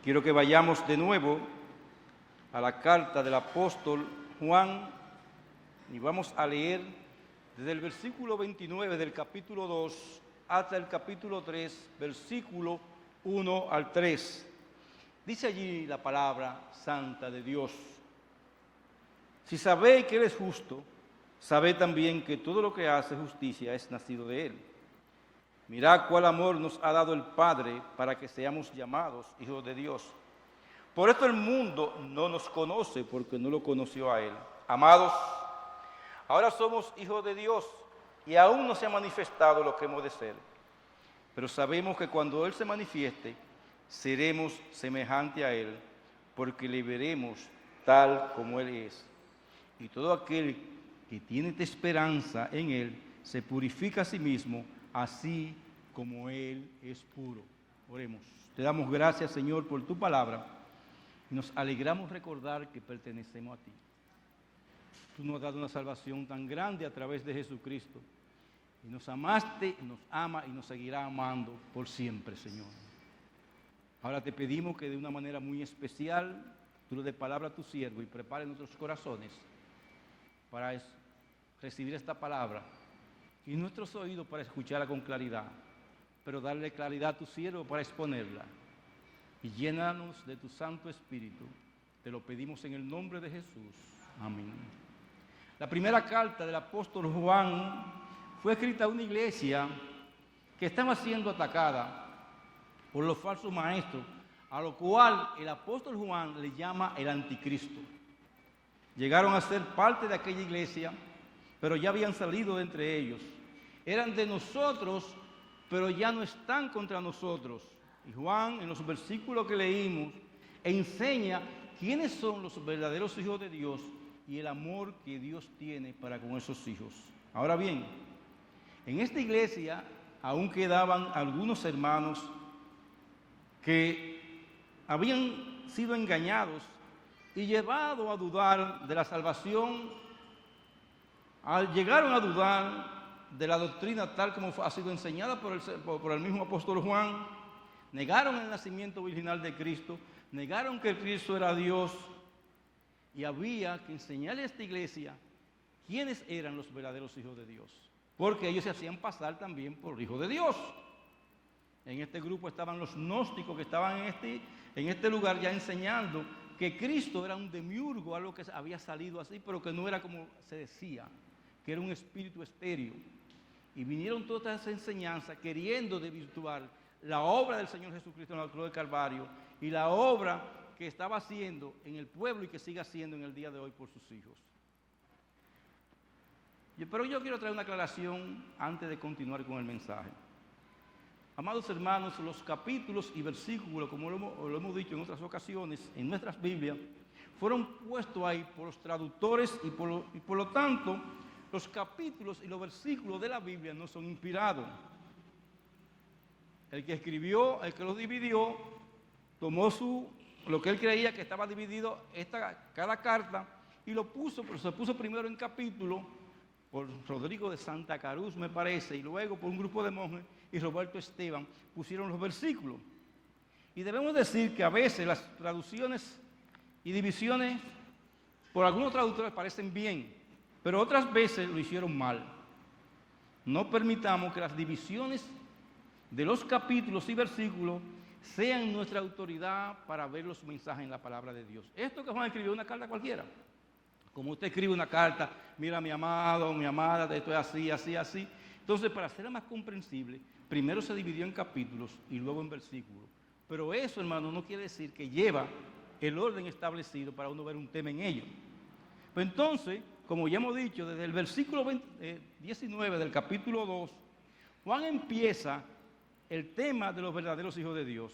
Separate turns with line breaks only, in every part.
Quiero que vayamos de nuevo a la carta del apóstol Juan y vamos a leer desde el versículo 29 del capítulo 2 hasta el capítulo 3, versículo 1 al 3. Dice allí la palabra santa de Dios. Si sabéis que Él es justo, sabed también que todo lo que hace justicia es nacido de Él. Mirad cuál amor nos ha dado el Padre para que seamos llamados hijos de Dios. Por esto el mundo no nos conoce porque no lo conoció a Él. Amados, ahora somos hijos de Dios y aún no se ha manifestado lo que hemos de ser. Pero sabemos que cuando Él se manifieste, seremos semejantes a Él, porque le veremos tal como Él es. Y todo aquel que tiene esta esperanza en Él, se purifica a sí mismo, así como Él es puro. Oremos. Te damos gracias, Señor, por tu palabra. Y nos alegramos recordar que pertenecemos a ti. Tú nos has dado una salvación tan grande a través de Jesucristo. Y nos amaste, nos ama y nos seguirá amando por siempre, Señor. Ahora te pedimos que de una manera muy especial, tú le des palabra a tu siervo y prepare nuestros corazones para recibir esta palabra y nuestros oídos para escucharla con claridad, pero darle claridad a tu siervo para exponerla. Y llénanos de tu Santo Espíritu. Te lo pedimos en el nombre de Jesús. Amén. La primera carta del apóstol Juan fue escrita a una iglesia que estaba siendo atacada por los falsos maestros, a lo cual el apóstol Juan le llama el anticristo. Llegaron a ser parte de aquella iglesia, pero ya habían salido de entre ellos. Eran de nosotros, pero ya no están contra nosotros. Y Juan, en los versículos que leímos, enseña quiénes son los verdaderos hijos de Dios y el amor que Dios tiene para con esos hijos. Ahora bien, en esta iglesia aún quedaban algunos hermanos que habían sido engañados y llevados a dudar de la salvación. Llegaron a dudar de la doctrina tal como ha sido enseñada por el mismo apóstol Juan. Negaron el nacimiento virginal de Cristo, negaron que Cristo era Dios, y había que enseñarle a esta iglesia quiénes eran los verdaderos hijos de Dios, porque ellos se hacían pasar también por hijos de Dios. En este grupo estaban los gnósticos que estaban en este lugar ya enseñando que Cristo era un demiurgo, algo que había salido así, pero que no era como se decía, que era un espíritu estéril. Y vinieron todas esas enseñanzas queriendo desvirtuar la obra del Señor Jesucristo en la cruz del Calvario y la obra que estaba haciendo en el pueblo y que sigue haciendo en el día de hoy por sus hijos. Pero yo quiero traer una aclaración antes de continuar con el mensaje. Amados hermanos, los capítulos y versículos, como lo hemos dicho en otras ocasiones, en nuestras Biblias, fueron puestos ahí por los traductores y por lo tanto, los capítulos y los versículos de la Biblia no son inspirados. El que escribió, el que los dividió, tomó lo que él creía que estaba dividido cada carta y se puso primero en capítulo por Rodrigo de Santa Cruz, me parece, y luego por un grupo de monjes y Roberto Esteban pusieron los versículos. Y debemos decir que a veces las traducciones y divisiones por algunos traductores parecen bien, pero otras veces lo hicieron mal. No permitamos que las divisiones de los capítulos y versículos sean nuestra autoridad para ver los mensajes en la palabra de Dios. Esto que Juan escribió una carta cualquiera. Como usted escribe una carta, mira mi amado, mi amada, esto es así, así, así. Entonces, para hacerla más comprensible, primero se dividió en capítulos y luego en versículos. Pero eso, hermano, no quiere decir que lleva el orden establecido para uno ver un tema en ello. Pues entonces, como ya hemos dicho, desde el versículo 19 del capítulo 2, Juan empieza el tema de los verdaderos hijos de Dios.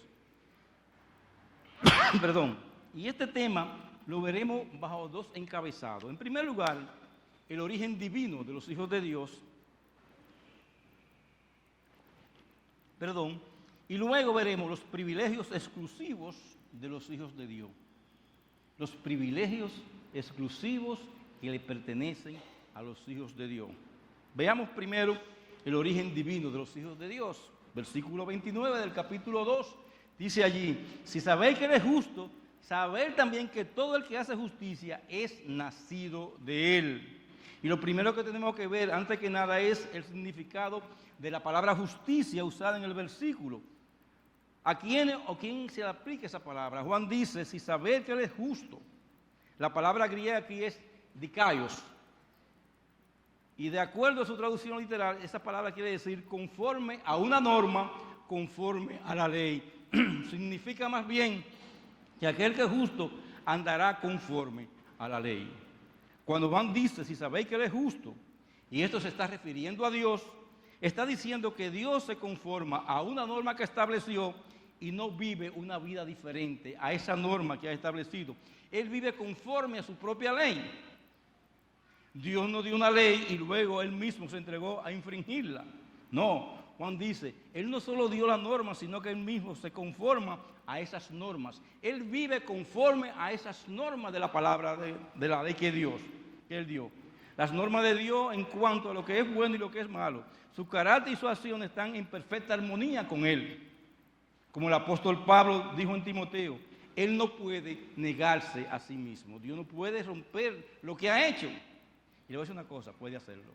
Perdón. Y este tema lo veremos bajo dos encabezados. En primer lugar, el origen divino de los hijos de Dios. Y luego veremos los privilegios exclusivos de los hijos de Dios. Los privilegios exclusivos que le pertenecen a los hijos de Dios. Veamos primero el origen divino de los hijos de Dios. Versículo 29 del capítulo 2 Dice allí, si sabéis que Él es justo, sabed también que todo el que hace justicia es nacido de Él. Y lo primero que tenemos que ver, antes que nada, es el significado de la palabra justicia usada en el versículo. ¿A quién o quién se le aplica esa palabra? Juan dice, si sabéis que Él es justo. La palabra griega aquí es dikaios. Y de acuerdo a su traducción literal, esa palabra quiere decir conforme a una norma, conforme a la ley. Significa más bien que aquel que es justo andará conforme a la ley. Cuando Juan dice, si sabéis que Él es justo, y esto se está refiriendo a Dios, está diciendo que Dios se conforma a una norma que estableció y no vive una vida diferente a esa norma que ha establecido. Él vive conforme a su propia ley. Dios no dio una ley y luego Él mismo se entregó a infringirla. No, Juan dice, Él no solo dio la norma, sino que Él mismo se conforma a esas normas. Él vive conforme a esas normas de la palabra de la ley que Él dio. Las normas de Dios en cuanto a lo que es bueno y lo que es malo. Su carácter y su acción están en perfecta armonía con Él. Como el apóstol Pablo dijo en Timoteo, Él no puede negarse a sí mismo. Dios no puede romper lo que ha hecho. Y le voy a decir una cosa, puede hacerlo.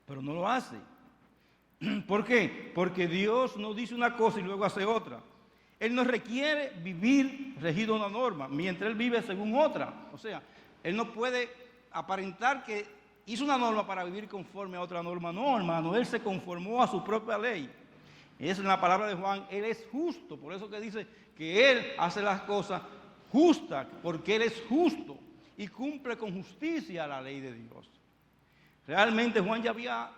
Pero no lo hace. ¿Por qué? Porque Dios no dice una cosa y luego hace otra. Él no requiere vivir regido a una norma, mientras Él vive según otra. O sea, Él no puede aparentar que hizo una norma para vivir conforme a otra norma. No, hermano, Él se conformó a su propia ley. Es en la palabra de Juan, Él es justo. Por eso que dice que Él hace las cosas justas, porque Él es justo y cumple con justicia la ley de Dios. Realmente Juan ya había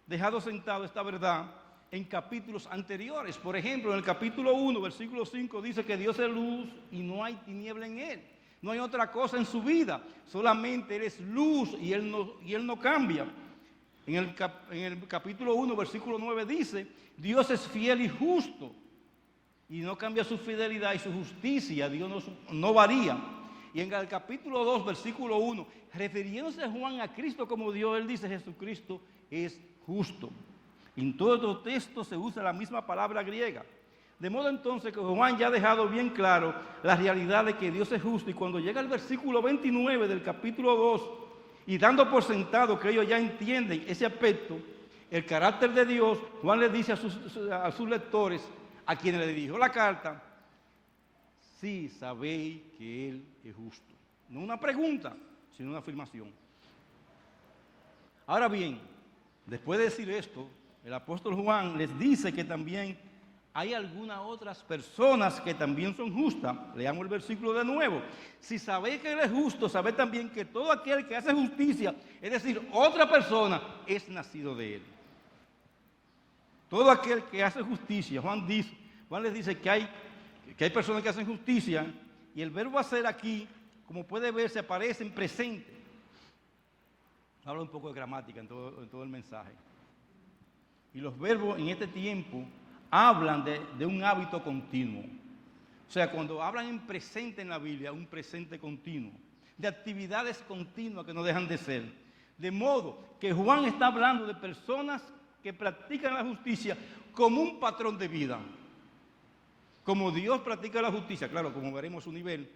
dejado sentado esta verdad en capítulos anteriores. Por ejemplo, en el capítulo 1, versículo 5, dice que Dios es luz y no hay tiniebla en Él. No hay otra cosa en su vida, solamente Él es luz y Él no cambia. En el capítulo 1, versículo 9 dice, Dios es fiel y justo y no cambia su fidelidad y su justicia, Dios no varía. Y en el capítulo 2, versículo 1, refiriéndose a Juan a Cristo como Dios, él dice, Jesucristo es justo. En todo otro texto se usa la misma palabra griega. De modo entonces que Juan ya ha dejado bien claro la realidad de que Dios es justo. Y cuando llega el versículo 29 del capítulo 2, y dando por sentado que ellos ya entienden ese aspecto, el carácter de Dios, Juan le dice a sus lectores, a quienes le dirigió la carta, sí sabéis que Él es justo. No una pregunta, sino una afirmación. Ahora bien, después de decir esto, el apóstol Juan les dice que también hay algunas otras personas que también son justas. Leamos el versículo de nuevo. Si sabéis que Él es justo, sabed también que todo aquel que hace justicia, es decir, otra persona, es nacido de Él. Todo aquel que hace justicia, Juan les dice que hay personas que hacen justicia, y el verbo hacer aquí, como puede ver, se aparece en presente. Habla un poco de gramática en todo el mensaje. Y los verbos en este tiempo hablan de un hábito continuo. O sea, cuando hablan en presente en la Biblia, un presente continuo, de actividades continuas que no dejan de ser. De modo que Juan está hablando de personas que practican la justicia como un patrón de vida. Como Dios practica la justicia, claro, como veremos su nivel,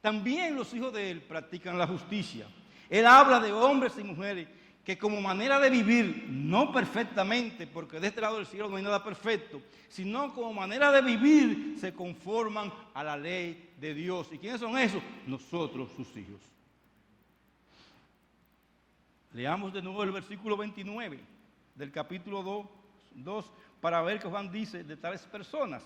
también los hijos de Él practican la justicia. Él habla de hombres y mujeres que como manera de vivir, no perfectamente, porque de este lado del cielo no hay nada perfecto, sino como manera de vivir se conforman a la ley de Dios. ¿Y quiénes son esos? Nosotros, sus hijos. Leamos de nuevo el versículo 29 del capítulo 2 para ver qué Juan dice de tales personas.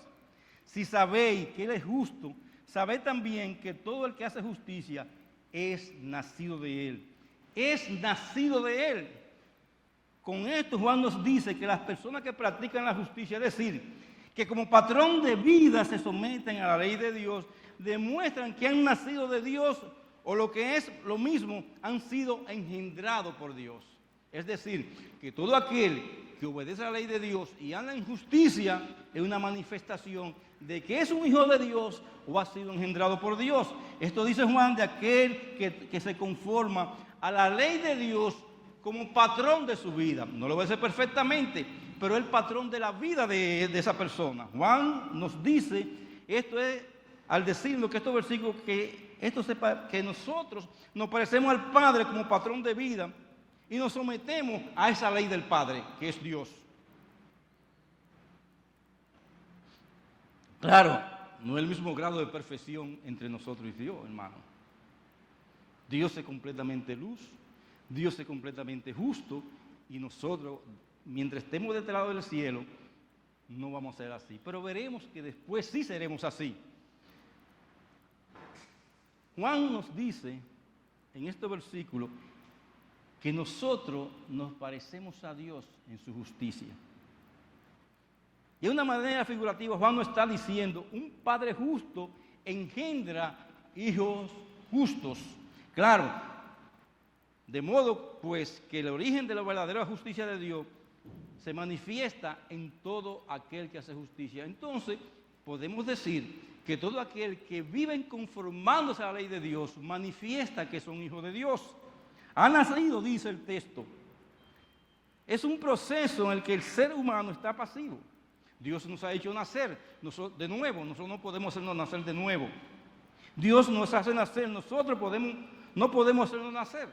Si sabéis que Él es justo, sabed también que todo el que hace justicia es nacido de Él. Es nacido de Él. Con esto Juan nos dice que las personas que practican la justicia, es decir, que como patrón de vida se someten a la ley de Dios, demuestran que han nacido de Dios, o lo que es lo mismo, han sido engendrados por Dios. Es decir, que todo aquel que obedece a la ley de Dios y anda en justicia es una manifestación de que es un hijo de Dios o ha sido engendrado por Dios. Esto dice Juan de aquel que se conforma a la ley de Dios como patrón de su vida. No lo obedece perfectamente, pero el patrón de la vida de esa persona. Juan nos dice, esto es, al decirnos que estos versículos, que nosotros nos parecemos al Padre como patrón de vida y nos sometemos a esa ley del Padre, que es Dios. Claro, no es el mismo grado de perfección entre nosotros y Dios, hermano. Dios es completamente luz, Dios es completamente justo, y nosotros, mientras estemos de este lado del cielo, no vamos a ser así. Pero veremos que después sí seremos así. Juan nos dice en este versículo que nosotros nos parecemos a Dios en su justicia. Y de una manera figurativa, Juan nos está diciendo, un padre justo engendra hijos justos. Claro, de modo pues que el origen de la verdadera justicia de Dios se manifiesta en todo aquel que hace justicia. Entonces, podemos decir que todo aquel que vive conformándose a la ley de Dios manifiesta que son hijos de Dios. Ha nacido, dice el texto. Es un proceso en el que el ser humano está pasivo. Dios nos ha hecho nacer de nuevo. Nosotros no podemos hacernos nacer de nuevo. Dios nos hace nacer, nosotros no podemos hacernos nacer.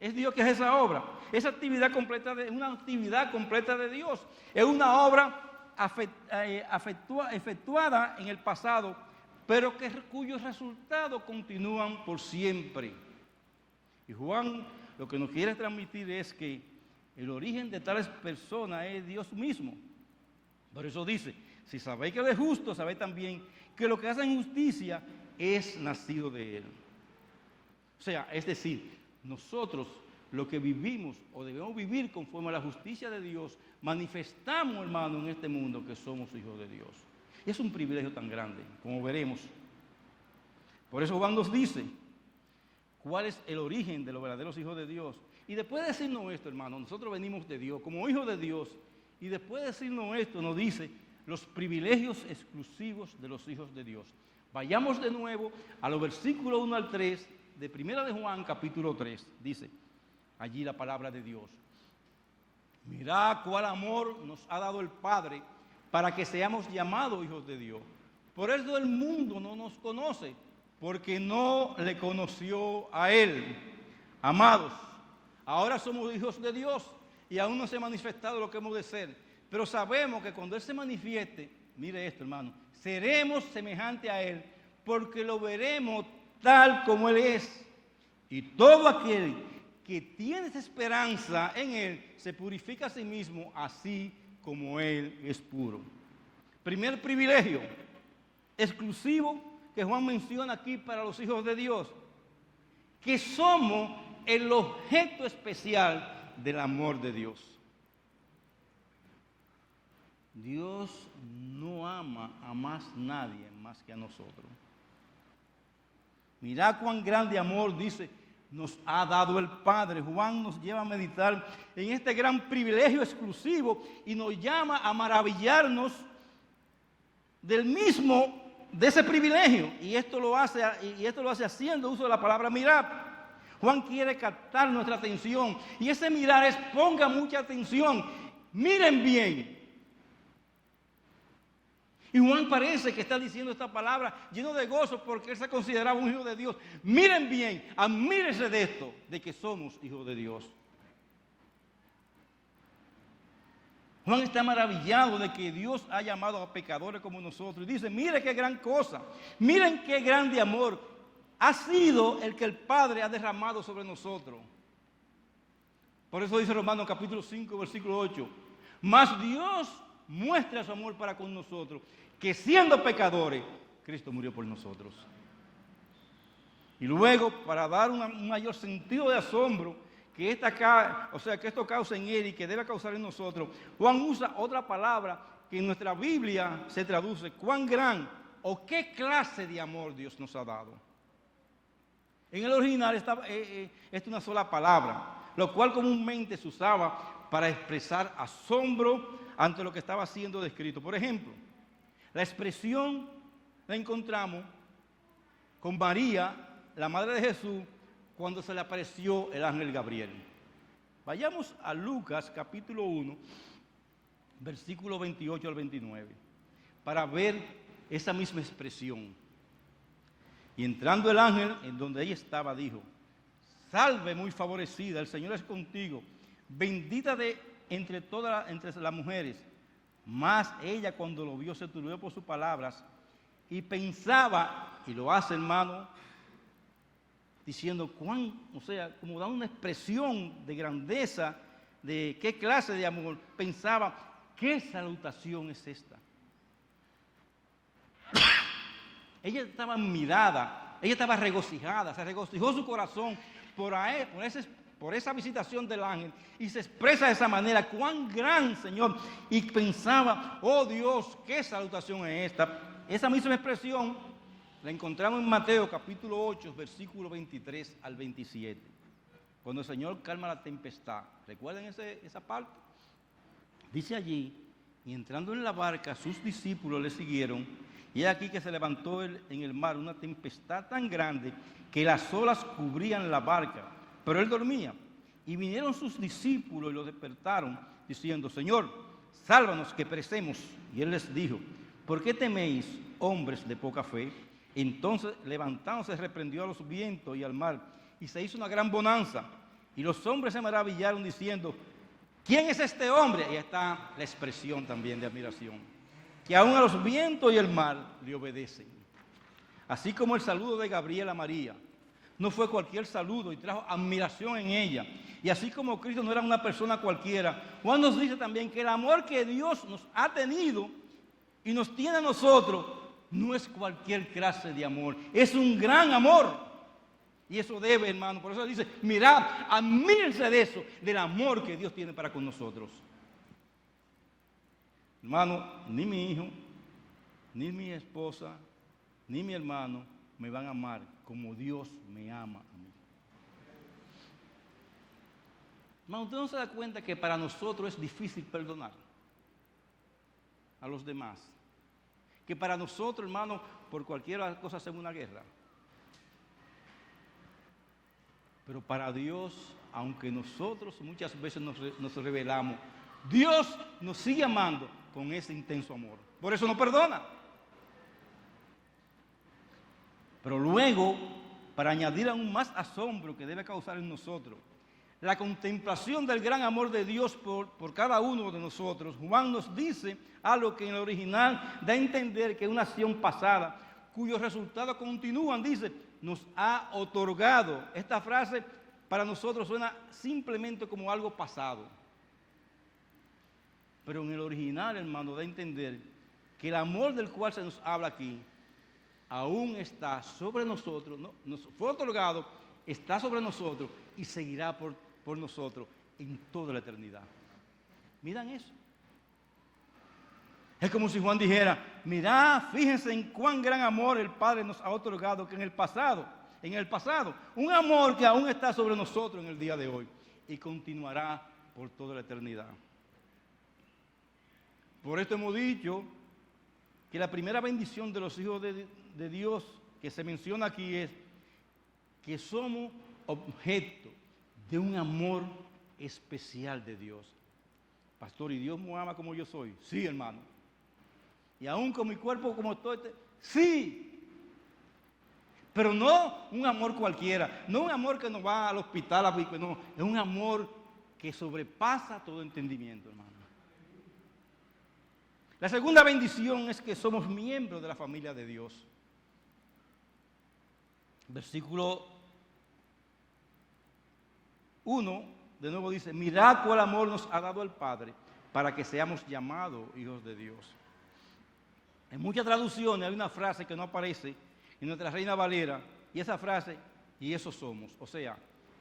Es Dios que hace esa obra. Esa actividad completa es una actividad completa de Dios. Es una obra efectuada en el pasado, pero cuyos resultados continúan por siempre. Y Juan lo que nos quiere transmitir es que el origen de tales personas es Dios mismo. Por eso dice, si sabéis que Él es justo, sabéis también que lo que hace en justicia es nacido de Él. O sea, es decir, nosotros lo que vivimos o debemos vivir conforme a la justicia de Dios, manifestamos, hermano, en este mundo que somos hijos de Dios. Y es un privilegio tan grande, como veremos. Por eso Juan nos dice cuál es el origen de los verdaderos hijos de Dios. Y después de decirnos esto, hermano, nosotros venimos de Dios como hijos de Dios. Y después de decirnos esto, nos dice los privilegios exclusivos de los hijos de Dios. Vayamos de nuevo a los versículos 1 al 3 de 1 de Juan, capítulo 3. Dice allí la palabra de Dios. Mirad cuál amor nos ha dado el Padre para que seamos llamados hijos de Dios. Por eso el mundo no nos conoce, porque no le conoció a Él. Amados, ahora somos hijos de Dios y aún no se ha manifestado lo que hemos de ser. Pero sabemos que cuando Él se manifieste, mire esto, hermano, seremos semejantes a Él, porque lo veremos tal como Él es. Y todo aquel que tiene esa esperanza en Él se purifica a sí mismo, así como Él es puro. Primer privilegio exclusivo que Juan menciona aquí para los hijos de Dios, que somos el objeto especial del amor de Dios. Dios no ama a más nadie más que a nosotros. Mirad cuán grande amor, dice, nos ha dado el Padre. Juan nos lleva a meditar en este gran privilegio exclusivo y nos llama a maravillarnos de ese privilegio. Y esto lo hace haciendo uso de la palabra mirar. Juan quiere captar nuestra atención. Y ese mirar es, ponga mucha atención, miren bien. Y Juan parece que está diciendo esta palabra lleno de gozo porque él se consideraba un hijo de Dios. Miren bien, admírense de esto, de que somos hijos de Dios. Juan está maravillado de que Dios ha llamado a pecadores como nosotros. Y dice, miren qué gran cosa, miren qué grande amor ha sido el que el Padre ha derramado sobre nosotros. Por eso dice Romanos capítulo 5, versículo 8. Mas Dios muestra su amor para con nosotros, que siendo pecadores, Cristo murió por nosotros. Y luego, para dar un mayor sentido de asombro que esto causa en él y que debe causar en nosotros, Juan usa otra palabra que en nuestra Biblia se traduce, cuán gran o qué clase de amor Dios nos ha dado. En el original es una sola palabra, lo cual comúnmente se usaba para expresar asombro ante lo que estaba siendo descrito. Por ejemplo, la expresión la encontramos con María, la madre de Jesús, cuando se le apareció el ángel Gabriel. Vayamos a Lucas capítulo 1, versículo 28 al 29, para ver esa misma expresión. Y entrando el ángel en donde ella estaba, dijo: salve muy favorecida, el Señor es contigo, bendita entre las mujeres. Mas ella, cuando lo vio, se turbió por sus palabras y pensaba, y lo hace, hermano, diciendo como da una expresión de grandeza, de qué clase de amor. Pensaba, ¿qué salutación es esta? Ella estaba admirada, ella estaba regocijada, se regocijó su corazón por esa visitación del ángel, y se expresa de esa manera: cuán gran, Señor. Y pensaba, oh Dios, qué salutación es esta. Esa misma expresión la encontramos en Mateo capítulo 8, versículo 23 al 27, cuando el Señor calma la tempestad. ¿Recuerdan esa parte? Dice allí: y entrando en la barca, sus discípulos le siguieron, y he aquí que se levantó en el mar una tempestad tan grande que las olas cubrían la barca, pero él dormía. Y vinieron sus discípulos y lo despertaron, diciendo: Señor, sálvanos que perecemos. Y él les dijo: ¿por qué teméis, hombres de poca fe? Entonces, levantándose, reprendió a los vientos y al mar, y se hizo una gran bonanza. Y los hombres se maravillaron, diciendo: ¿quién es este hombre? Y ahí está la expresión también de admiración, que aún a los vientos y el mar le obedecen. Así como el saludo de Gabriel a María no fue cualquier saludo y trajo admiración en ella. Y así como Cristo no era una persona cualquiera, Juan nos dice también que el amor que Dios nos ha tenido y nos tiene a nosotros no es cualquier clase de amor, es un gran amor. Y eso debe, hermano, por eso dice: mirad, admírense de eso, del amor que Dios tiene para con nosotros. Hermano, ni mi hijo, ni mi esposa, ni mi hermano me van a amar como Dios me ama a mí. Hermano, ¿usted no se da cuenta que para nosotros es difícil perdonar a los demás? Que para nosotros, hermano, por cualquier cosa hacemos una guerra. Pero para Dios, aunque nosotros muchas veces nos rebelamos, Dios nos sigue amando con ese intenso amor. Por eso nos perdona. Pero luego, para añadir aún más asombro que debe causar en nosotros, la contemplación del gran amor de Dios por cada uno de nosotros, Juan nos dice algo que en el original da a entender que es una acción pasada, cuyos resultados continúan. Dice: nos ha otorgado. Esta frase para nosotros suena simplemente como algo pasado, pero en el original, hermano, da a entender que el amor del cual se nos habla aquí aún está sobre nosotros, ¿no? Nos fue otorgado, está sobre nosotros y seguirá por nosotros en toda la eternidad. Miren eso. Es como si Juan dijera: mirad, fíjense en cuán gran amor el Padre nos ha otorgado, que en el pasado, un amor que aún está sobre nosotros en el día de hoy y continuará por toda la eternidad. Por esto hemos dicho que la primera bendición de los hijos de Dios que se menciona aquí es que somos objeto de un amor especial de Dios. Pastor, ¿y Dios me ama como yo soy? Sí, hermano. Y aún con mi cuerpo como estoy, sí. Pero no un amor cualquiera, no un amor que nos va al hospital, no, es un amor que sobrepasa todo entendimiento, hermano. La segunda bendición es que somos miembros de la familia de Dios. Versículo 1, de nuevo dice: mirad cuál amor nos ha dado el Padre para que seamos llamados hijos de Dios. En muchas traducciones hay una frase que no aparece en nuestra Reina Valera, y esa frase: y eso somos. O sea,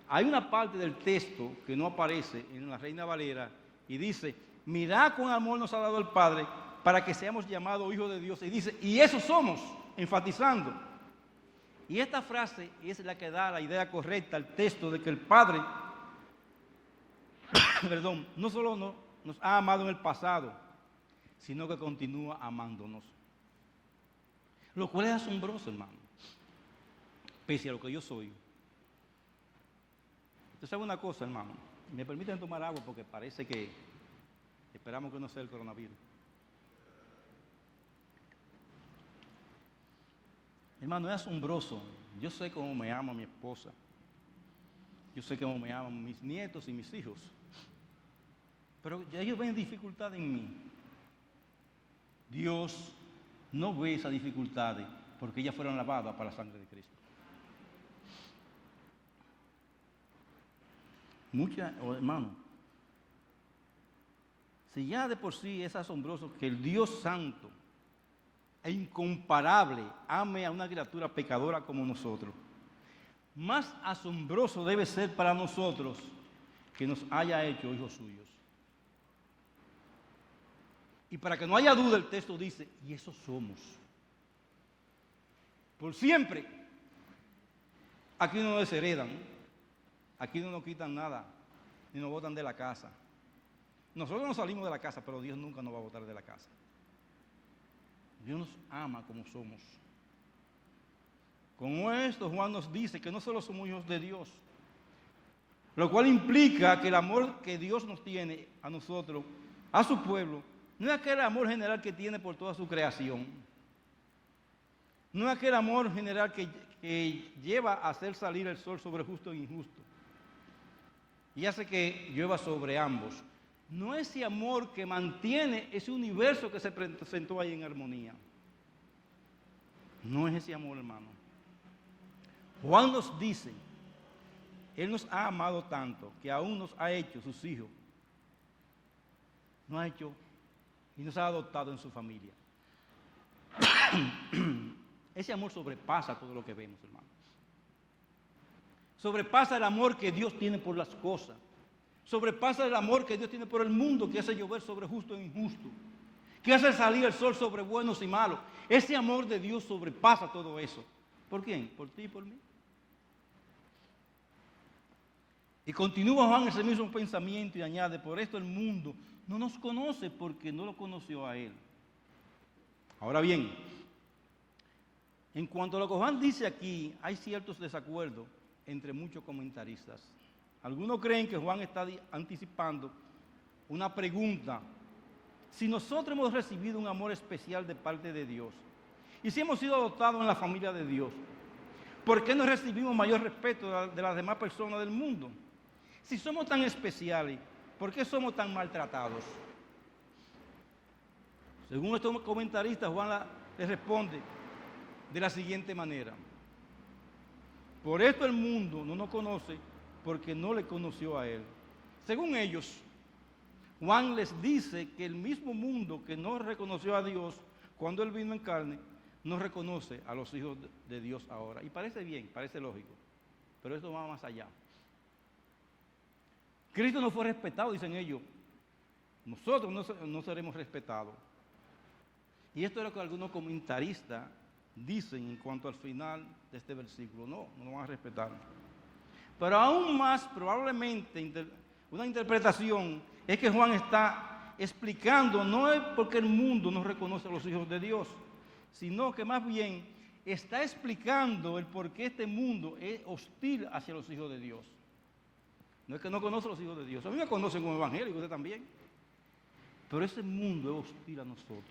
hay una parte del texto que no aparece en la Reina Valera y dice: mirad cuán amor nos ha dado el Padre para que seamos llamados hijos de Dios. Y dice: y eso somos, enfatizando. Y esta frase es la que da la idea correcta al texto de que el Padre, no solo nos ha amado en el pasado, sino que continúa amándonos. Lo cual es asombroso, hermano, pese a lo que yo soy. Usted sabe una cosa, hermano, me permiten tomar agua porque parece que Esperamos que no sea el coronavirus. Hermano, es asombroso. Yo sé cómo me ama mi esposa. Yo sé cómo me aman mis nietos y mis hijos. Pero ellos ven dificultad en mí. Dios no ve esas dificultades porque ellas fueron lavadas para la sangre de Cristo. Hermano, si ya de por sí es asombroso que el Dios santo e incomparable ame a una criatura pecadora como nosotros, más asombroso debe ser para nosotros que nos haya hecho hijos suyos. Y para que no haya duda, el texto dice, y eso somos. Por siempre. Aquí no nos desheredan, aquí no nos quitan nada, ni nos botan de la casa. Nosotros no salimos de la casa, pero Dios nunca nos va a botar de la casa. Dios nos ama como somos. Con esto Juan nos dice que no solo somos hijos de Dios, lo cual implica que el amor que Dios nos tiene a nosotros, a su pueblo, no es aquel amor general que tiene por toda su creación. No es aquel amor general que lleva a hacer salir el sol sobre justo e injusto y hace que llueva sobre ambos. No es ese amor que mantiene ese universo que se presentó ahí en armonía. No es ese amor, hermano. Juan nos dice, Él nos ha amado tanto que aún nos ha hecho sus hijos. Nos ha hecho y nos ha adoptado en su familia. Ese amor sobrepasa todo lo que vemos, hermano. Sobrepasa el amor que Dios tiene por las cosas. Sobrepasa el amor que Dios tiene por el mundo, que hace llover sobre justo e injusto, que hace salir el sol sobre buenos y malos. Ese amor de Dios sobrepasa todo eso. ¿Por quién? Por ti y por mí. Y continúa Juan ese mismo pensamiento y añade, por esto el mundo no nos conoce porque no lo conoció a Él. Ahora bien, en cuanto a lo que Juan dice aquí, hay ciertos desacuerdos entre muchos comentaristas. Algunos creen que Juan está anticipando una pregunta. Si nosotros hemos recibido un amor especial de parte de Dios y si hemos sido adoptados en la familia de Dios, ¿por qué no recibimos mayor respeto de las demás personas del mundo? Si somos tan especiales, ¿por qué somos tan maltratados? Según estos comentaristas, Juan les responde de la siguiente manera. Por esto el mundo no nos conoce porque no le conoció a Él. Según ellos, Juan les dice que el mismo mundo que no reconoció a Dios cuando Él vino en carne, no reconoce a los hijos de Dios ahora. Y parece bien, parece lógico, pero esto va más allá. Cristo no fue respetado, dicen ellos. Nosotros no seremos respetados. Y esto es lo que algunos comentaristas dicen en cuanto al final de este versículo. No nos van a respetar. Pero aún más, probablemente, una interpretación es que Juan está explicando, no es porque el mundo no reconoce a los hijos de Dios, sino que más bien está explicando el por qué este mundo es hostil hacia los hijos de Dios. No es que no conoce a los hijos de Dios. A mí me conocen como evangélico, usted también. Pero ese mundo es hostil a nosotros.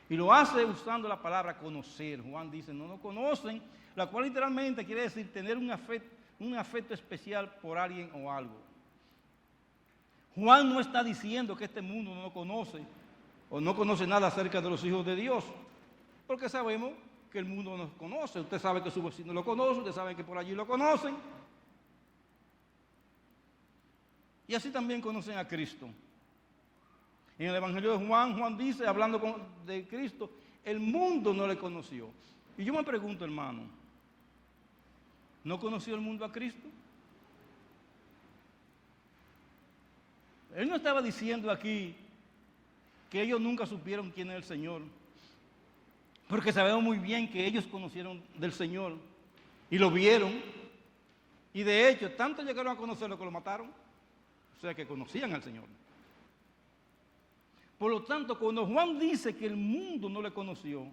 Y lo hace usando la palabra conocer. Juan dice, no nos conocen, la cual literalmente quiere decir tener un afecto especial por alguien o algo. Juan no está diciendo que este mundo no nos conoce o no conoce nada acerca de los hijos de Dios, porque sabemos que el mundo nos conoce. Usted sabe que su vecino lo conoce, usted sabe que por allí lo conocen. Y así también conocen a Cristo. En el Evangelio de Juan, Juan dice, hablando de Cristo, el mundo no le conoció. Y yo me pregunto, hermano, ¿no conoció el mundo a Cristo? Él no estaba diciendo aquí que ellos nunca supieron quién es el Señor, porque sabemos muy bien que ellos conocieron del Señor y lo vieron, y de hecho, tanto llegaron a conocerlo que lo mataron, o sea que conocían al Señor. Por lo tanto, cuando Juan dice que el mundo no le conoció,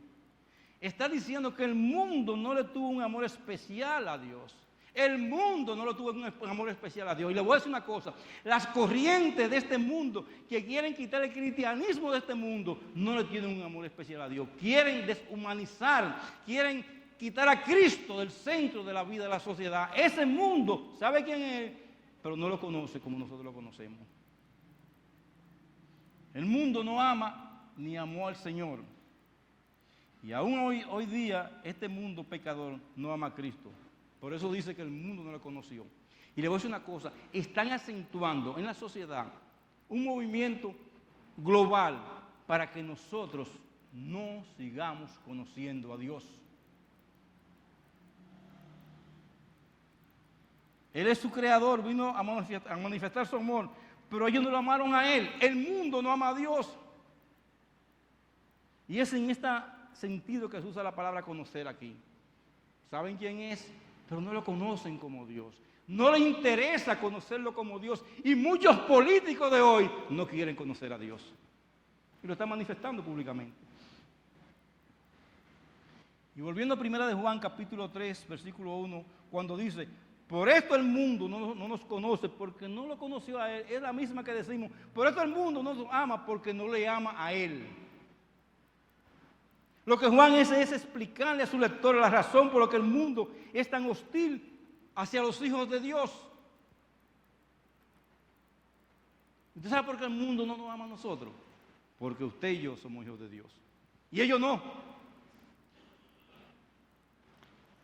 está diciendo que el mundo no le tuvo un amor especial a Dios. El mundo no lo tuvo un amor especial a Dios. Y le voy a decir una cosa, las corrientes de este mundo que quieren quitar el cristianismo de este mundo, no le tienen un amor especial a Dios. Quieren deshumanizar, quieren quitar a Cristo del centro de la vida de la sociedad. Ese mundo sabe quién es, pero no lo conoce como nosotros lo conocemos. El mundo no ama ni amó al Señor. Y aún hoy día este mundo pecador no ama a Cristo. Por eso dice que el mundo no lo conoció. Y le voy a decir una cosa, están acentuando en la sociedad un movimiento global para que nosotros no sigamos conociendo a Dios. Él es su creador, vino a manifestar su amor, pero ellos no lo amaron a Él. El mundo no ama a Dios. Y es en este sentido que se usa la palabra conocer aquí. ¿Saben quién es? Pero no lo conocen como Dios. No les interesa conocerlo como Dios. Y muchos políticos de hoy no quieren conocer a Dios. Y lo están manifestando públicamente. Y volviendo a 1 de Juan, capítulo 3, versículo 1, cuando dice, por esto el mundo no nos conoce, porque no lo conoció a Él. Es la misma que decimos, por esto el mundo no nos ama, porque no le ama a Él. Lo que Juan es explicarle a su lector la razón por la que el mundo es tan hostil hacia los hijos de Dios. ¿Usted sabe por qué el mundo no nos ama a nosotros? Porque usted y yo somos hijos de Dios. Y ellos no.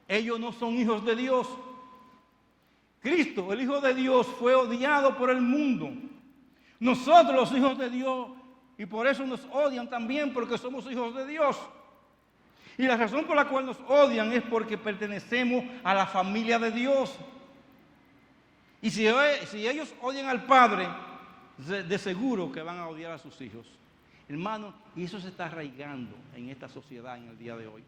Ellos no son hijos de Dios. Cristo, el Hijo de Dios, fue odiado por el mundo. Nosotros, los hijos de Dios, y por eso nos odian también, porque somos hijos de Dios. Y la razón por la cual nos odian es porque pertenecemos a la familia de Dios. Y si ellos odian al Padre, de seguro que van a odiar a sus hijos. Hermano, y eso se está arraigando en esta sociedad en el día de hoy.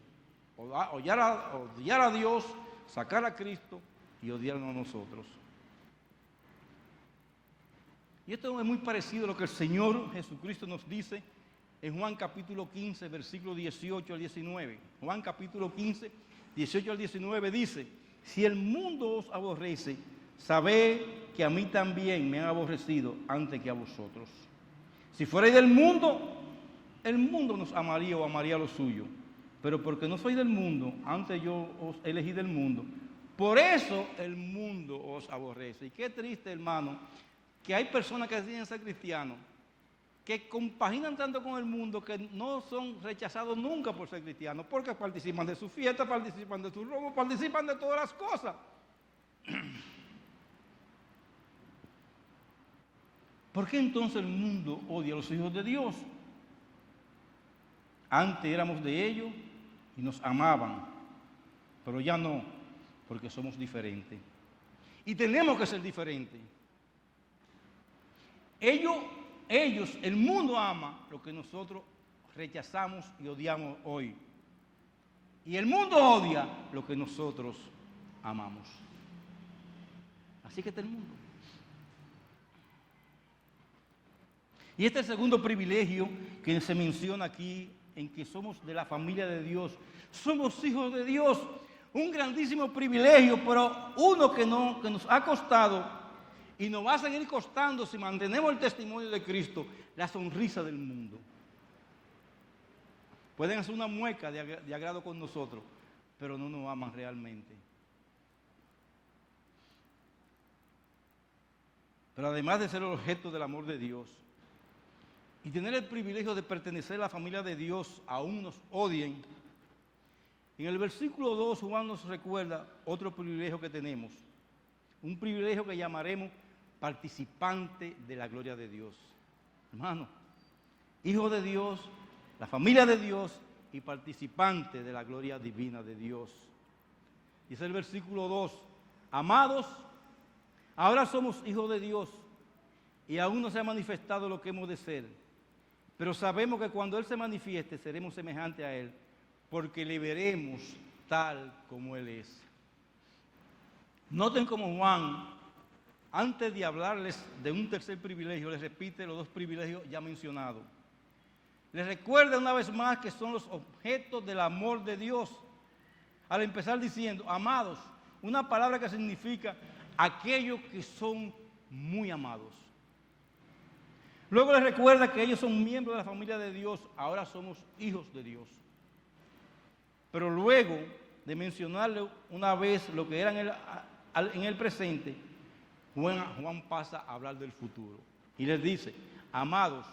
Odiar a Dios, sacar a Cristo y odiarnos a nosotros. Y esto es muy parecido a lo que el Señor Jesucristo nos dice en Juan capítulo 15, versículo 18 al 19. Juan capítulo 15, 18 al 19 dice, si el mundo os aborrece, sabed que a mí también me han aborrecido antes que a vosotros. Si fuerais del mundo, el mundo nos amaría o amaría lo suyo. Pero porque no soy del mundo, antes yo os elegí del mundo. Por eso el mundo os aborrece. Y qué triste, hermano, que hay personas que deciden ser cristianos, que compaginan tanto con el mundo que no son rechazados nunca por ser cristianos, porque participan de sus fiestas, participan de sus robos, participan de todas las cosas. ¿Por qué entonces el mundo odia a los hijos de Dios? Antes éramos de ellos y nos amaban, pero ya no, porque somos diferentes. Y tenemos que ser diferentes. Ellos, el mundo ama lo que nosotros rechazamos y odiamos hoy. Y el mundo odia lo que nosotros amamos. Así que está el mundo. Y este es el segundo privilegio que se menciona aquí, en que somos de la familia de Dios. Somos hijos de Dios. Un grandísimo privilegio, pero uno que nos ha costado y nos va a seguir costando si mantenemos el testimonio de Cristo, la sonrisa del mundo. Pueden hacer una mueca de agrado con nosotros, pero no nos aman realmente. Pero además de ser el objeto del amor de Dios y tener el privilegio de pertenecer a la familia de Dios, aún nos odien. En el versículo 2 Juan nos recuerda otro privilegio que tenemos, un privilegio que llamaremos participante de la gloria de Dios. Hermano, hijo de Dios, la familia de Dios y participante de la gloria divina de Dios. Dice el versículo 2, amados, ahora somos hijos de Dios y aún no se ha manifestado lo que hemos de ser, pero sabemos que cuando Él se manifieste seremos semejantes a Él, porque le veremos tal como Él es. Noten cómo Juan, antes de hablarles de un tercer privilegio, les repite los dos privilegios ya mencionados. Les recuerda una vez más que son los objetos del amor de Dios. Al empezar diciendo, amados, una palabra que significa aquellos que son muy amados. Luego les recuerda que ellos son miembros de la familia de Dios, ahora somos hijos de Dios. Pero luego de mencionarle una vez lo que eran en el presente, Juan pasa a hablar del futuro. Y les dice, amados,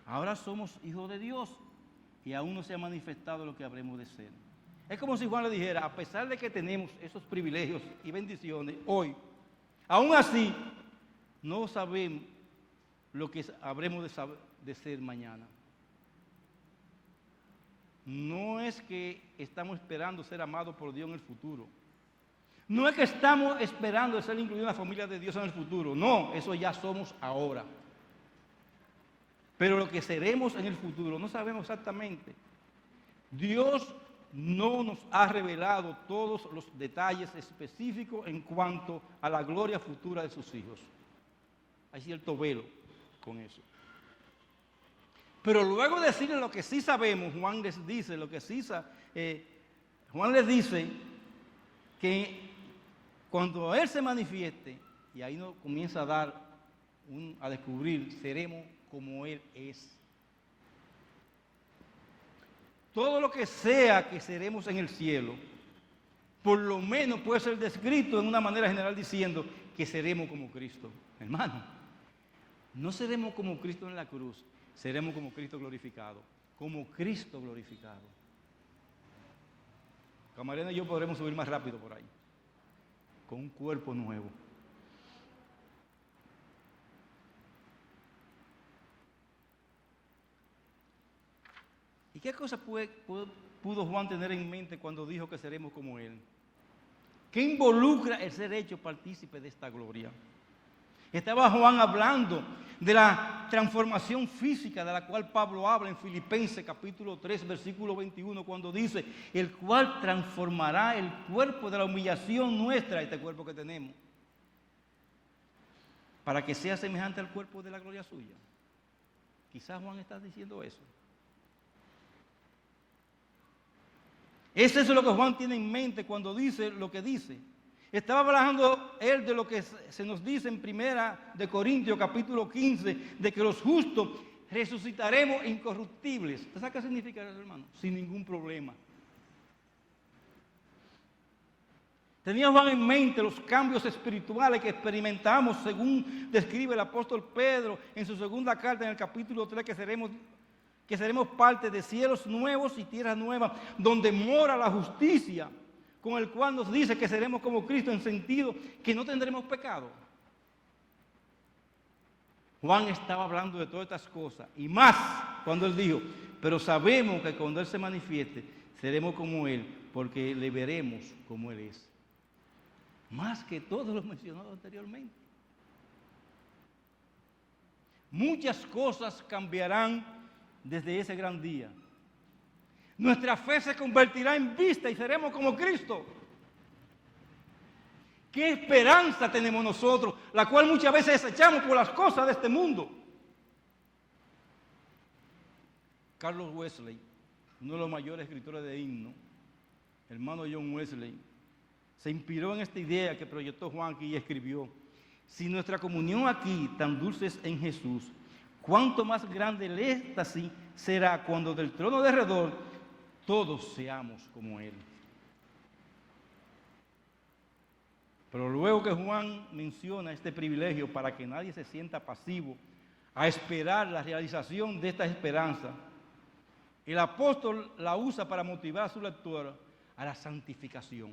ahora somos hijos de Dios y aún no se ha manifestado lo que habremos de ser. Es como si Juan le dijera, a pesar de que tenemos esos privilegios y bendiciones hoy, aún así no sabemos lo que habremos de ser mañana. No es que estamos esperando ser amados por Dios en el futuro. No es que estamos esperando ser incluidos en la familia de Dios en el futuro. No, eso ya somos ahora. Pero lo que seremos en el futuro no sabemos exactamente. Dios no nos ha revelado todos los detalles específicos en cuanto a la gloria futura de sus hijos. Hay cierto velo con eso. Pero luego de decirle lo que sí sabemos, Juan les dice que cuando Él se manifieste, y ahí nos comienza a descubrir, seremos como Él es. Todo lo que sea que seremos en el cielo, por lo menos puede ser descrito en una manera general diciendo que seremos como Cristo. Hermano, no seremos como Cristo en la cruz, seremos como Cristo glorificado. Como Cristo glorificado. Camarena y yo podremos subir más rápido por ahí, con un cuerpo nuevo. ¿Y qué cosa pudo Juan tener en mente cuando dijo que seremos como Él? ¿Qué involucra el ser hecho partícipe de esta gloria? Estaba Juan hablando de la transformación física de la cual Pablo habla en Filipenses capítulo 3, versículo 21, cuando dice, el cual transformará el cuerpo de la humillación nuestra, este cuerpo que tenemos, para que sea semejante al cuerpo de la gloria suya. Quizás Juan está diciendo eso. Eso es lo que Juan tiene en mente cuando dice lo que dice. Estaba hablando él de lo que se nos dice en 1 Corintios capítulo 15, de que los justos resucitaremos incorruptibles. ¿Usted sabe qué significa eso, hermano? Sin ningún problema. Tenía Juan en mente los cambios espirituales que experimentamos, según describe el apóstol Pedro en su segunda carta en el capítulo 3, que seremos parte de cielos nuevos y tierras nuevas, donde mora la justicia, con el cual nos dice que seremos como Cristo en sentido que no tendremos pecado. Juan estaba hablando de todas estas cosas y más cuando él dijo, pero sabemos que cuando Él se manifieste, seremos como Él, porque le veremos como Él es. Más que todo lo mencionado anteriormente. Muchas cosas cambiarán desde ese gran día. Nuestra fe se convertirá en vista y seremos como Cristo. ¿Qué esperanza tenemos nosotros? La cual muchas veces desechamos por las cosas de este mundo. Carlos Wesley, uno de los mayores escritores de himno, hermano John Wesley, se inspiró en esta idea que proyectó Juan aquí y escribió: si nuestra comunión aquí tan dulce es en Jesús, cuánto más grande el éxtasis será cuando del trono de alrededor todos seamos como Él. Pero luego que Juan menciona este privilegio para que nadie se sienta pasivo a esperar la realización de esta esperanza, el apóstol la usa para motivar a su lector a la santificación.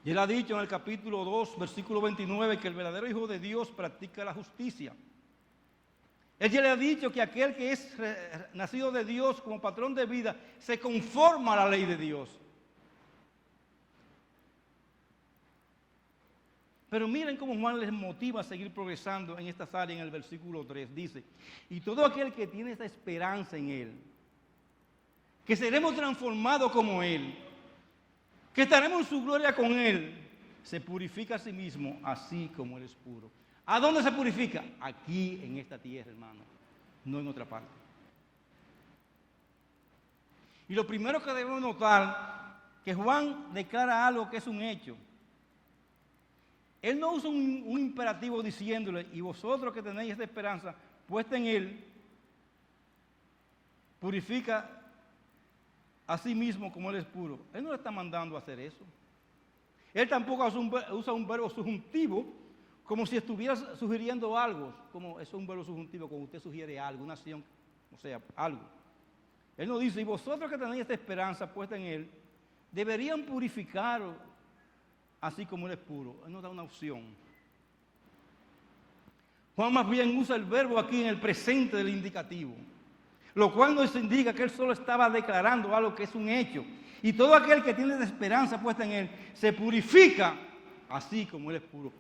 Y él ha dicho en el capítulo 2, versículo 29, que el verdadero Hijo de Dios practica la justicia. Él ya le ha dicho que aquel que es nacido de Dios como patrón de vida se conforma a la ley de Dios. Pero miren cómo Juan les motiva a seguir progresando en estas áreas en el versículo 3. Dice, y todo aquel que tiene esta esperanza en Él, que seremos transformados como Él, que estaremos en su gloria con Él, se purifica a sí mismo así como Él es puro. ¿A dónde se purifica? Aquí en esta tierra, hermano, no en otra parte. Y lo primero que debemos notar que Juan declara algo que es un hecho. Él no usa un imperativo diciéndole, y vosotros que tenéis esta esperanza puesta en Él, purifica a sí mismo como Él es puro. Él no le está mandando a hacer eso. Él tampoco usa un verbo subjuntivo como si estuviera sugiriendo algo, como eso es un verbo subjuntivo, como usted sugiere algo, una acción, o sea, algo. Él no dice, y vosotros que tenéis esta esperanza puesta en Él, deberían purificaros así como Él es puro. Él nos da una opción. Juan más bien usa el verbo aquí en el presente del indicativo, lo cual nos indica que Él solo estaba declarando algo que es un hecho. Y todo aquel que tiene la esperanza puesta en Él se purifica así como Él es puro.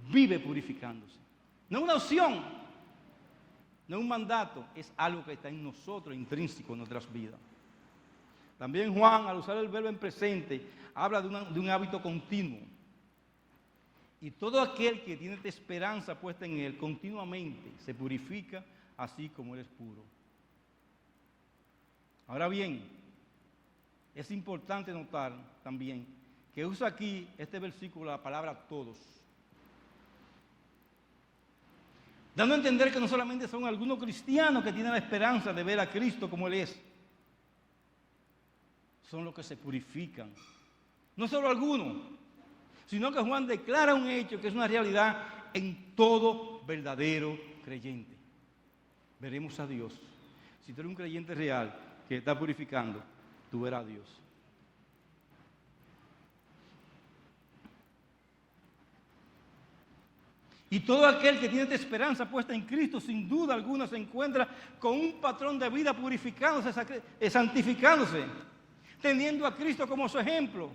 Vive purificándose. No es una opción, no es un mandato, es algo que está en nosotros, intrínseco en nuestras vidas. También Juan, al usar el verbo en presente, habla de un hábito continuo. Y todo aquel que tiene esta esperanza puesta en Él continuamente se purifica así como Él es puro. Ahora bien, es importante notar también que usa aquí este versículo la palabra todos, dando a entender que no solamente son algunos cristianos que tienen la esperanza de ver a Cristo como Él es, son los que se purifican. No solo algunos, sino que Juan declara un hecho que es una realidad en todo verdadero creyente. Veremos a Dios. Si tú eres un creyente real que está purificando, tú verás a Dios. Y todo aquel que tiene esta esperanza puesta en Cristo, sin duda alguna, se encuentra con un patrón de vida purificándose, santificándose, teniendo a Cristo como su ejemplo.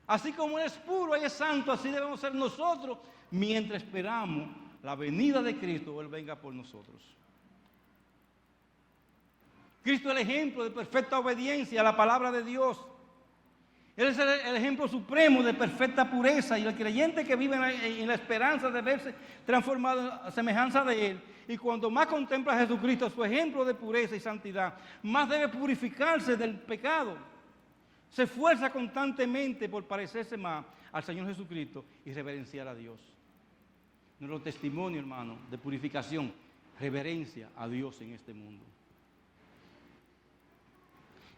Así como Él es puro y es santo, así debemos ser nosotros mientras esperamos la venida de Cristo o Él venga por nosotros. Cristo es el ejemplo de perfecta obediencia a la palabra de Dios. Él es el ejemplo supremo de perfecta pureza, y el creyente que vive en la esperanza de verse transformado a semejanza de Él, y cuando más contempla a Jesucristo, su ejemplo de pureza y santidad, más debe purificarse del pecado. Se esfuerza constantemente por parecerse más al Señor Jesucristo y reverenciar a Dios. Nuestro testimonio, hermano, de purificación, reverencia a Dios en este mundo.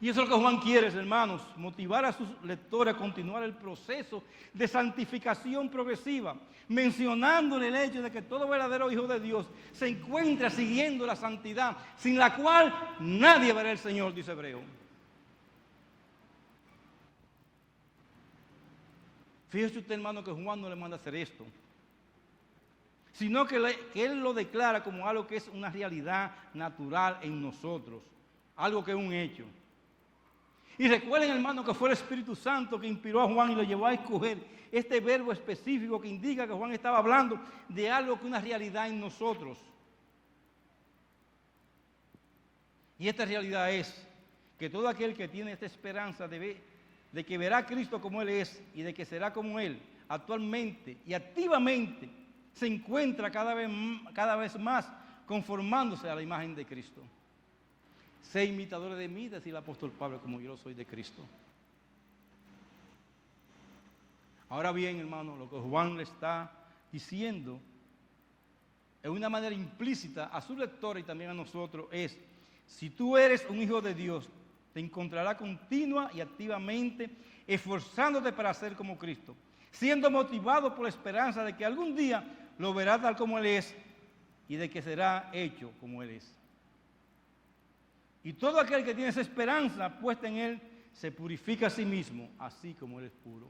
Y eso es lo que Juan quiere, hermanos, motivar a sus lectores a continuar el proceso de santificación progresiva, mencionándole el hecho de que todo verdadero hijo de Dios se encuentra siguiendo la santidad, sin la cual nadie verá al Señor, dice Hebreo. Fíjese usted, hermano, que Juan no le manda a hacer esto, sino que él lo declara como algo que es una realidad natural en nosotros, algo que es un hecho. Y recuerden, hermano, que fue el Espíritu Santo que inspiró a Juan y lo llevó a escoger este verbo específico que indica que Juan estaba hablando de algo que es una realidad en nosotros. Y esta realidad es que todo aquel que tiene esta esperanza de que verá a Cristo como Él es y de que será como Él, actualmente y activamente se encuentra cada vez más conformándose a la imagen de Cristo. Sé imitadores de mí, decía el apóstol Pablo, como yo lo soy de Cristo. Ahora bien, hermano, lo que Juan le está diciendo en una manera implícita a su lector y también a nosotros es: si tú eres un hijo de Dios, te encontrará continua y activamente esforzándote para ser como Cristo, siendo motivado por la esperanza de que algún día lo verás tal como Él es y de que será hecho como Él es. Y todo aquel que tiene esa esperanza puesta en Él se purifica a sí mismo, así como Él es puro.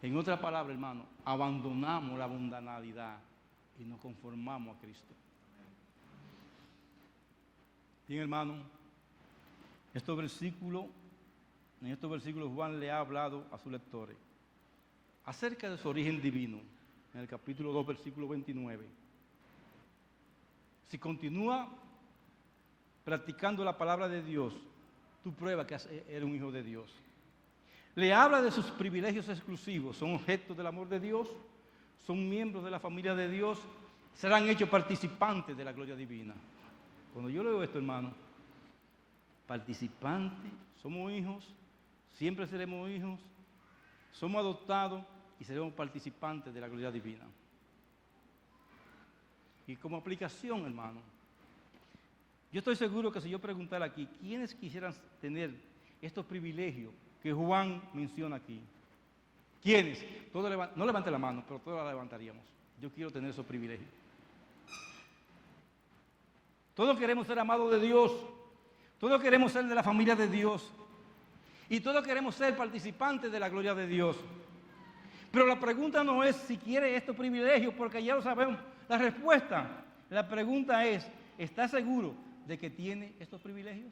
En otras palabras, hermano, abandonamos la mundanalidad y nos conformamos a Cristo. Bien, hermano, en estos versículos Juan le ha hablado a sus lectores acerca de su origen divino, en el capítulo 2, versículo 29. Si continúa practicando la palabra de Dios, tú pruebas que eres un hijo de Dios. Le habla de sus privilegios exclusivos, son objetos del amor de Dios, son miembros de la familia de Dios, serán hechos participantes de la gloria divina. Cuando yo leo esto, hermano, participantes, somos hijos siempre seremos hijos, somos adoptados y seremos participantes de la gloria divina. Y como aplicación, hermano, yo estoy seguro que si yo preguntara aquí, ¿quiénes quisieran tener estos privilegios que Juan menciona aquí? ¿Quiénes? No levante la mano, pero todos la levantaríamos. Yo quiero tener esos privilegios. Todos queremos ser amados de Dios. Todos queremos ser de la familia de Dios. Y todos queremos ser participantes de la gloria de Dios. Pero la pregunta no es si quiere estos privilegios, porque ya lo sabemos. La respuesta, la pregunta es, ¿estás seguro de que tiene estos privilegios?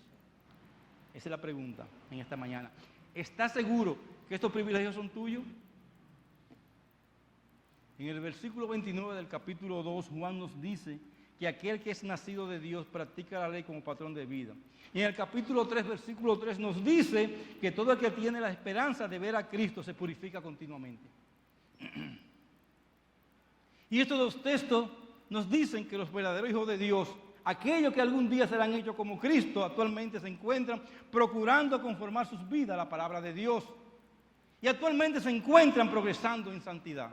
Esa es la pregunta en esta mañana. ¿Estás seguro que estos privilegios son tuyos? En el versículo 29 del capítulo 2, Juan nos dice que aquel que es nacido de Dios practica la ley como patrón de vida. Y en el capítulo 3, versículo 3 nos dice que todo el que tiene la esperanza de ver a Cristo se purifica continuamente. Y estos dos textos nos dicen que los verdaderos hijos de Dios, aquellos que algún día serán hechos como Cristo, actualmente se encuentran procurando conformar sus vidas a la palabra de Dios. Y actualmente se encuentran progresando en santidad.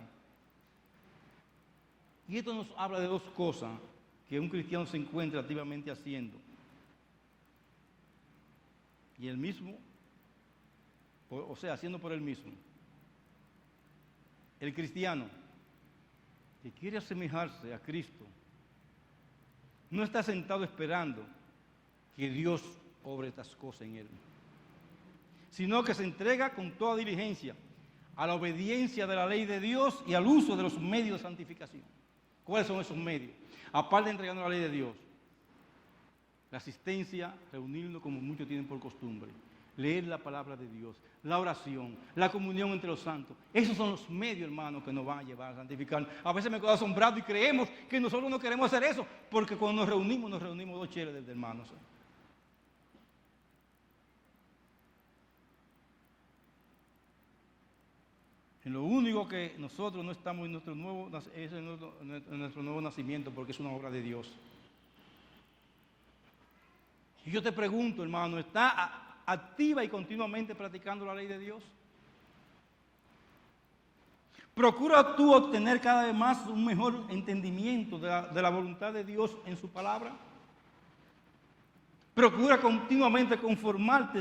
Y esto nos habla de dos cosas que un cristiano se encuentra activamente haciendo. Y el mismo, o sea, haciendo por él mismo. El cristiano que quiere asemejarse a Cristo no está sentado esperando que Dios obre estas cosas en él, sino que se entrega con toda diligencia a la obediencia de la ley de Dios y al uso de los medios de santificación. ¿Cuáles son esos medios? Aparte de entregarnos la ley de Dios, la asistencia, reunirnos como muchos tienen por costumbre, leer la palabra de Dios, la oración, la comunión entre los santos. Esos son los medios, hermanos, que nos van a llevar a santificar. A veces me quedo asombrado y creemos que nosotros no queremos hacer eso, porque cuando nos reunimos dos cheles de hermanos. En lo único que nosotros no estamos en nuestro nuevo nacimiento, porque es una obra de Dios. Y yo te pregunto, hermano, ¿está activa y continuamente practicando la ley de Dios? ¿Procura tú obtener cada vez más un mejor entendimiento de la voluntad de Dios en su palabra? ¿Procura continuamente conformar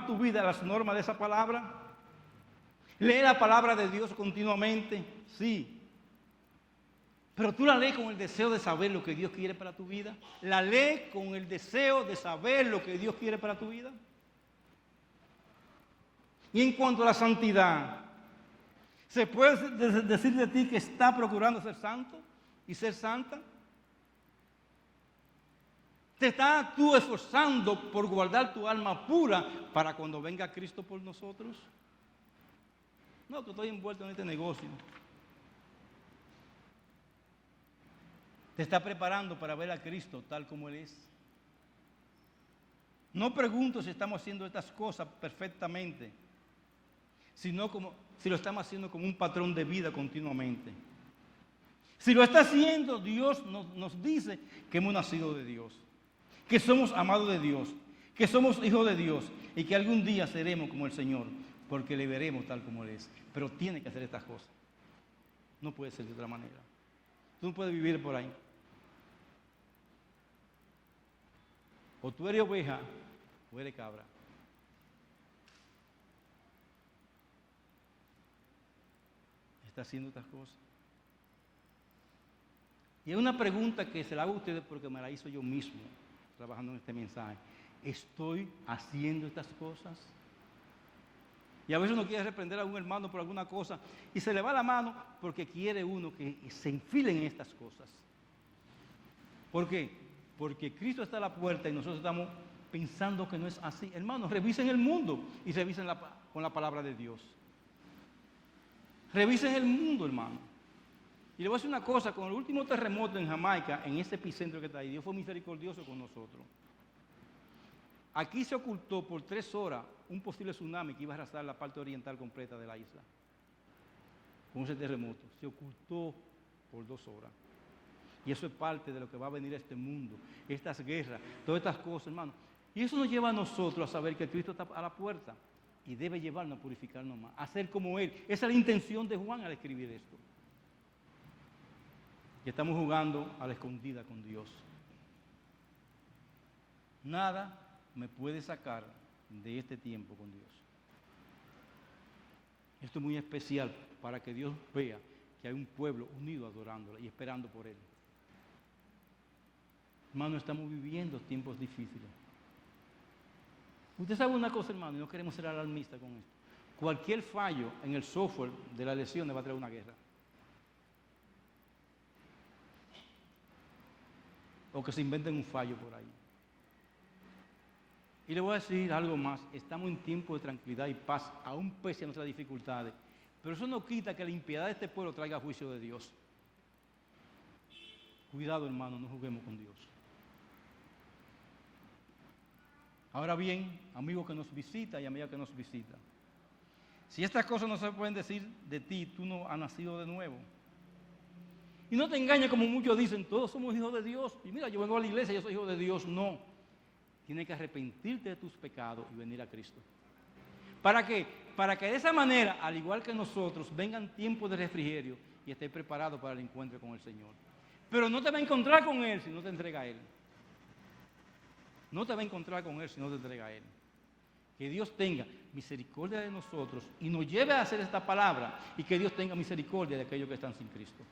tu vida a las normas de esa palabra? ¿Lee la palabra de Dios continuamente? Sí. Pero tú la lees con el deseo de saber lo que Dios quiere para tu vida. ¿La lees con el deseo de saber lo que Dios quiere para tu vida? Y en cuanto a la santidad, ¿se puede decir de ti que está procurando ser santo y ser santa? ¿Te estás tú esforzando por guardar tu alma pura para cuando venga Cristo por nosotros? No, que estoy envuelto en este negocio. Te está preparando para ver a Cristo tal como Él es. No pregunto si estamos haciendo estas cosas perfectamente, sino si lo estamos haciendo como un patrón de vida continuamente. Si lo está haciendo, Dios nos dice que hemos nacido de Dios, que somos amados de Dios, que somos hijos de Dios y que algún día seremos como el Señor, porque le veremos tal como Él es. Pero tiene que hacer estas cosas. No puede ser de otra manera. Tú no puedes vivir por ahí. O tú eres oveja o eres cabra. Está haciendo estas cosas. Y es una pregunta que se la hago a ustedes porque me la hizo yo mismo, trabajando en este mensaje. ¿Estoy haciendo estas cosas? Y a veces uno quiere reprender a un hermano por alguna cosa y se le va la mano porque quiere uno que se enfilen en estas cosas. ¿Por qué? Porque Cristo está a la puerta y nosotros estamos pensando que no es así. Hermanos, revisen el mundo y revisen con la palabra de Dios. Revisen el mundo, hermano. Y le voy a decir una cosa, con el último terremoto en Jamaica, en ese epicentro que está ahí, Dios fue misericordioso con nosotros. Aquí se ocultó por 3 horas un posible tsunami que iba a arrasar la parte oriental completa de la isla. Con ese terremoto. Se ocultó por 2 horas. Y eso es parte de lo que va a venir a este mundo. Estas guerras, todas estas cosas, hermano. Y eso nos lleva a nosotros a saber que Cristo está a la puerta. y debe llevarnos a purificarnos más, a ser como Él. Esa es la intención de Juan al escribir esto. Que estamos jugando a la escondida con Dios. Nada me puede sacar de este tiempo con Dios. Esto es muy especial para que Dios vea que hay un pueblo unido adorándole y esperando por Él. Hermano, estamos viviendo tiempos difíciles. Usted sabe una cosa, hermano, y no queremos ser alarmistas con esto. Cualquier fallo en el software de las elecciones va a traer una guerra. O que se inventen un fallo por ahí. Y le voy a decir algo más. Estamos en tiempo de tranquilidad y paz, aún pese a nuestras dificultades. Pero eso no quita que la impiedad de este pueblo traiga juicio de Dios. Cuidado, hermano, no juguemos con Dios. Ahora bien, amigo que nos visita y amiga que nos visita, si estas cosas no se pueden decir de ti, tú no has nacido de nuevo. Y no te engañes como muchos dicen, todos somos hijos de Dios. Y mira, yo vengo a la iglesia, yo soy hijo de Dios. No. Tienes que arrepentirte de tus pecados y venir a Cristo. ¿Para qué? Para que de esa manera, al igual que nosotros, vengan tiempos de refrigerio y estés preparado para el encuentro con el Señor. Pero no te va a encontrar con Él si no te entrega a Él. No te va a encontrar con Él si no te entrega a Él. Que Dios tenga misericordia de nosotros y nos lleve a hacer esta palabra y que Dios tenga misericordia de aquellos que están sin Cristo.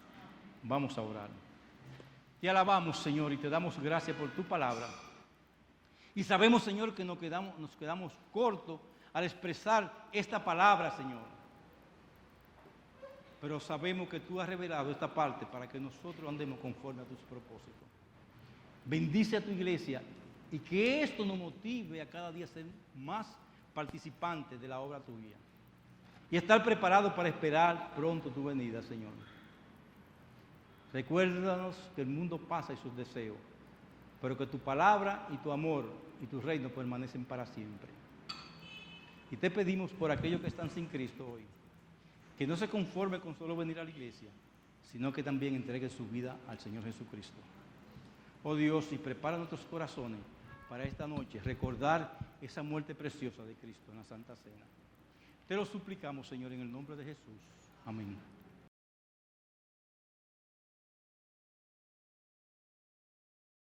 Vamos a orar. Te alabamos, Señor, y te damos gracias por tu palabra. Y sabemos, Señor, que nos quedamos cortos al expresar esta palabra, Señor. Pero sabemos que tú has revelado esta parte para que nosotros andemos conforme a tus propósitos. Bendice a tu iglesia y que esto nos motive a cada día ser más participantes de la obra tuya. Y estar preparados para esperar pronto tu venida, Señor. Recuérdanos que el mundo pasa y sus deseos, pero que tu palabra y tu amor y tu reino permanecen para siempre. Y te pedimos por aquellos que están sin Cristo hoy, que no se conforme con solo venir a la iglesia, sino que también entregue su vida al Señor Jesucristo. Oh Dios, y prepara nuestros corazones para esta noche recordar esa muerte preciosa de Cristo en la Santa Cena. Te lo suplicamos, Señor, en el nombre de Jesús. Amén.